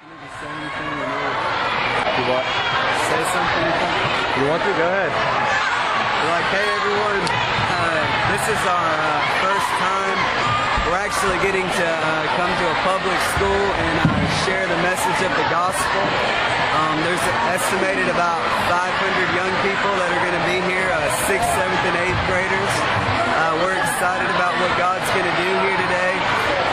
Say anything or no? You what? Say something? You want to? Go ahead. We're like, hey everyone, this is our first time. We're actually getting to come to a public school and share the message of the gospel. There's estimated about 500 young people that are going to be here, 6th, 7th, and 8th graders. We're excited about what God's going to do here today.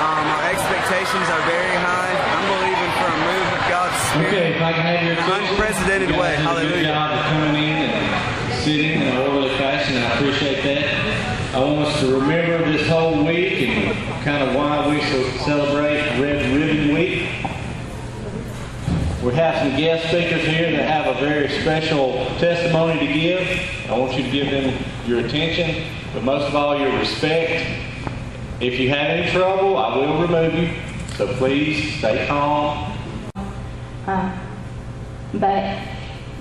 Our expectations are very high. I'm believing for a move of God's Spirit. Okay, if I can have your in an unprecedented way. Hallelujah. Good job of coming in and sitting in an orderly fashion. I appreciate that. I want us to remember this whole week and kind of why we celebrate Red Ribbon Week. We have some guest speakers here that have a very special testimony to give. I want you to give them your attention, but most of all your respect. If you have any trouble, I will remove you, so please stay calm. But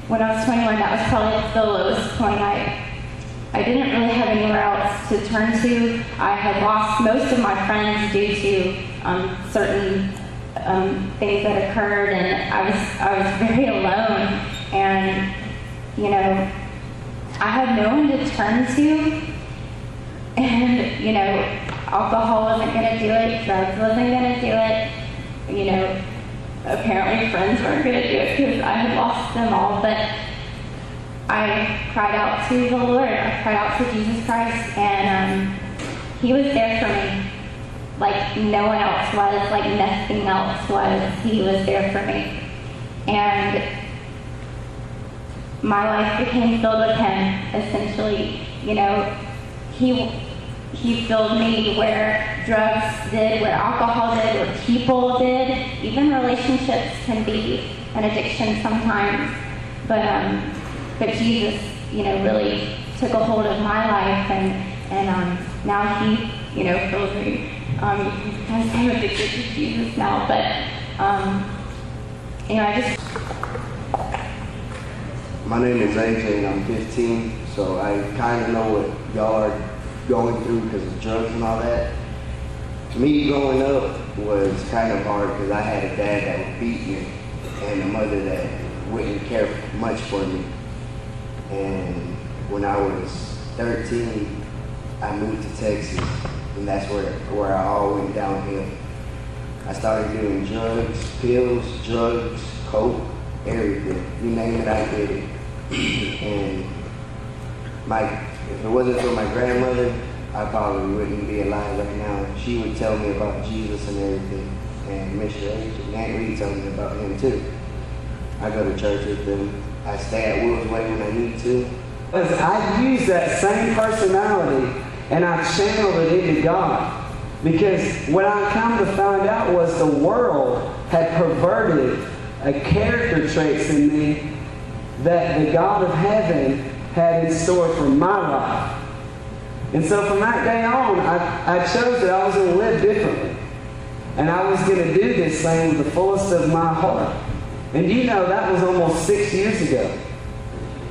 when I was 21, that was probably the lowest point. I didn't really have anywhere else to turn to. I had lost most of my friends due to certain things that occurred, and I was very alone. And you know, I had no one to turn to, and you know, alcohol wasn't going to do it, drugs wasn't going to do it. You know, apparently friends weren't going to do it because I had lost them all. But I cried out to the Lord. I cried out to Jesus Christ, and He was there for me, like no one else was, like nothing else was. He was there for me, and my life became filled with Him. Essentially, you know, He filled me where drugs did, where alcohol did, where people did. Even relationships can be an addiction sometimes. But Jesus, you know, really took a hold of my life, and now He, you know, fills me. Because I'm addicted to Jesus now, but you know, I just. My name is AJ, and I'm 15, so I kind of know what y'all are going through because of drugs and all that. Me growing up was kind of hard because I had a dad that would beat me and a mother that wouldn't care much for me. And when I was 13, I moved to Texas, and that's where I all went downhill. I started doing drugs, pills, drugs, coke, everything. You name it, I did it. And if it wasn't for my grandmother, I probably wouldn't be alive right now. She would tell me about Jesus and everything. And Mr. H and Aunt Reed told me about him too. I go to church with them. I stay at Will's Way when I need to. I use that same personality and I channeled it into God. Because what I come to find out was the world had perverted a character traits in me that the God of heaven had in store for my life. And so from that day on, I chose that I was going to live differently. And I was going to do this thing with the fullest of my heart. And you know, that was almost 6 years ago.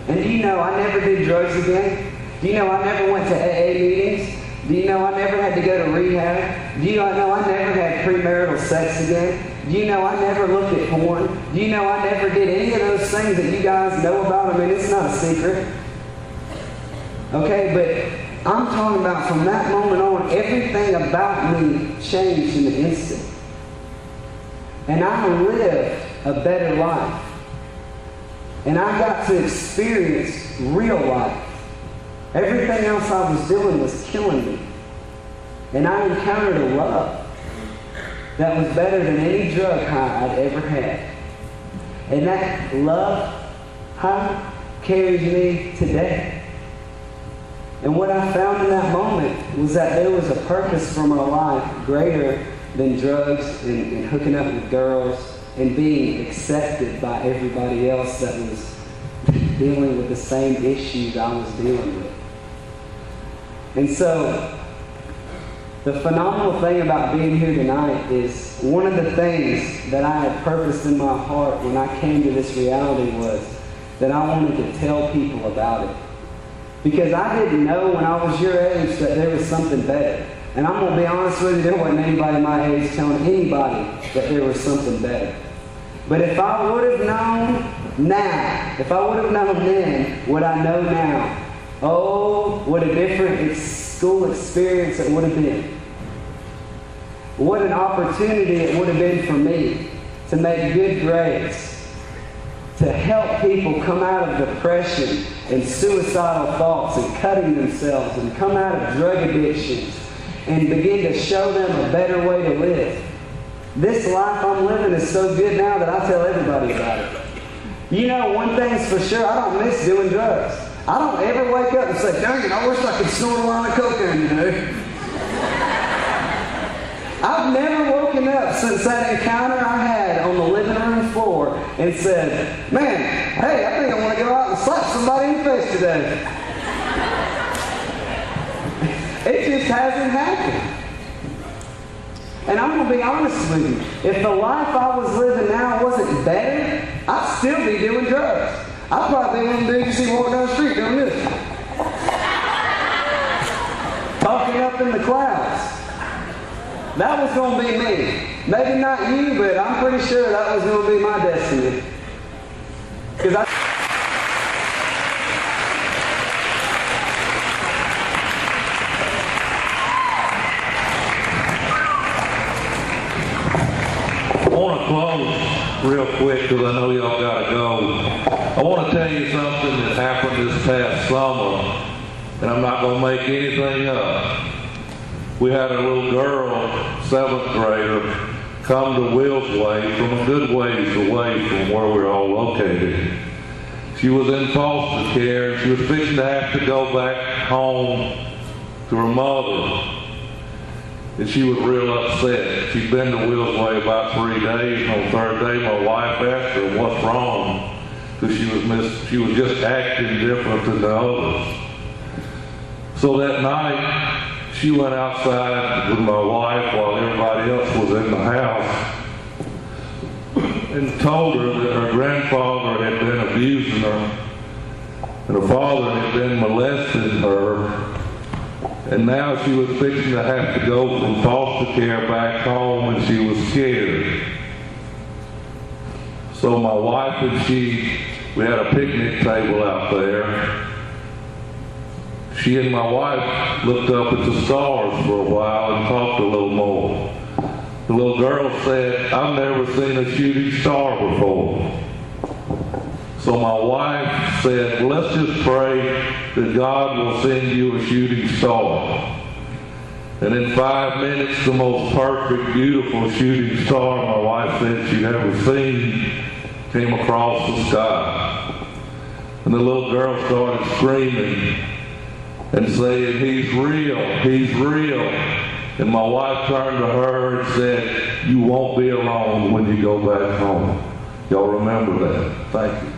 And do you know, I never did drugs again? Do you know, I never went to AA meetings? Do you know, I never had to go to rehab? Do you know, I never had premarital sex again? Do you know, I never looked at porn? Do you know, I never did any of those things that you guys know about? I mean, it's not a secret. Okay, but I'm talking about from that moment on, everything about me changed in an instant. And I lived a better life. And I got to experience real life. Everything else I was doing was killing me. And I encountered a love that was better than any drug high I'd ever had. And that love high carries me today. And what I found in that moment was that there was a purpose for my life greater than drugs and hooking up with girls and being accepted by everybody else that was dealing with the same issues I was dealing with. And so, the phenomenal thing about being here tonight is one of the things that I had purposed in my heart when I came to this reality was that I wanted to tell people about it. Because I didn't know when I was your age that there was something better. And I'm going to be honest with you, there wasn't anybody my age telling anybody that there was something better. But if I would have known now, if I would have known then what I know now, oh, what a different school experience it would have been. What an opportunity it would have been for me to make good grades, to help people come out of depression and suicidal thoughts and cutting themselves and come out of drug addictions and begin to show them a better way to live. This life I'm living is so good now that I tell everybody about it. You know, one thing's for sure, I don't miss doing drugs. I don't ever wake up and say, dang it, I wish I could snort a line of cocaine today. I've never woken up since that encounter I had on the living room floor and said, man, hey, I think I want to go out and slap somebody in the face today. It just hasn't happened. And I'm going to be honest with you. If the life I was living now wasn't better, I'd still be doing drugs. I'd probably be one of the dudes you see walking down the street doing this. Talking up in the clouds. That was going to be me. Maybe not you, but I'm pretty sure that was going to be my destiny. Because I want to close real quick because I know y'all got to go. I want to tell you something that happened this past summer, and I'm not going to make anything up. We had a little girl, 7th grader, come to Will's Way from a good ways away from where we're all located. She was in foster care, and she was fixing to have to go back home to her mother. And she was real upset. She'd been to Will's Way about 3 days, and on the 3rd day my wife asked her what's wrong, because she was just acting different than the others. So that night, she went outside with my wife while everybody else was in the house and told her that her grandfather had been abusing her and her father had been molesting her, and now she was fixing to have to go from foster care back home and she was scared. So my wife and we had a picnic table out there. She and my wife looked up at the stars for a while and talked a little more. The little girl said, I've never seen a shooting star before. So my wife said, well, let's just pray that God will send you a shooting star. And in 5 minutes, the most perfect, beautiful shooting star my wife said she'd ever seen came across the sky. And the little girl started screaming and saying, he's real, he's real. And my wife turned to her and said, you won't be alone when you go back home. Y'all remember that. Thank you.